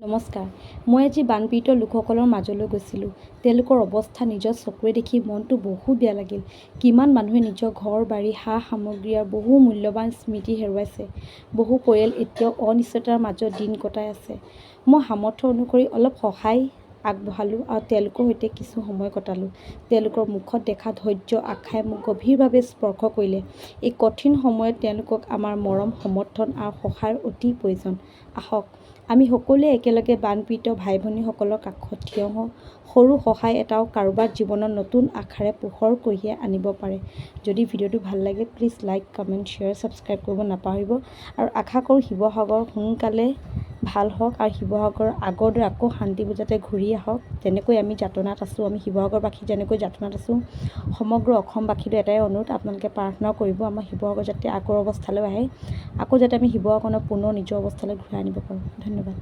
নমস্কাৰ। মই আজি বানপীড়িত লোকসকলৰ মাজলৈ গৈছিলোঁ। তেওঁলোকৰ অৱস্থা নিজৰ চকুৰে দেখি মনটো বহুত বেয়া লাগিল। কিমান মানুহে নিজৰ ঘৰ বাৰী সা-সামগ্ৰী আৰু বহু মূল্যৱান স্মৃতি হেৰুৱাইছে। বহু পৰিয়াল এতিয়াও অনিশ্চয়তাৰ মাজত দিন কটাই আছে। মই সামৰ্থ্য অনুসৰি অলপ সহায় আগবঢ়ালোঁ আৰু তেওঁলোকৰ সৈতে কিছু সময় কটালোঁ। তেওঁলোকৰ মুখত দেখা ধৈৰ্য আশাই মোক গভীৰভাৱে স্পৰ্শ কৰিলে। এই কঠিন সময়ত তেওঁলোকক আমাৰ মৰম, সমৰ্থন আৰু সহায়ৰ অতি প্ৰয়োজন। আহক আমি সকলোৱে একেলগে বানপীড়িত ভাই-ভনীসকলৰ কাষত থিয় হওঁ। সৰু সহায় এটাও কাৰোবাৰ জীৱনত নতুন আশাৰে পোহৰ কঢ়িয়াই আনিব পাৰে। যদি ভিডিঅ'টো ভাল লাগে please like, comment, share, subscribe কৰিব নাপাহৰিব। আৰু আশা কৰোঁ শিৱসাগৰ সোনকালে ভাল হওক আৰু শিৱসাগৰ আগৰ দৰে আকৌ শান্তিবোৰ যাতে ঘূৰি আহক। যেনেকৈ আমি যাতনাত আছোঁ, আমি শিৱসাগৰবাসী যেনেকৈ যাতনাত আছোঁ, সমগ্ৰ অসমবাসীলৈ এটাই অনুৰোধ, আপোনালোকে প্ৰাৰ্থনা কৰিব আমাৰ শিৱসাগৰ যাতে আগৰ অৱস্থালৈ আহে। আকৌ যাতে আমি শিৱসাগৰখনক পুনৰ নিজৰ অৱস্থালৈ ঘূৰাই আনিব পাৰোঁ। ধন্যবাদ।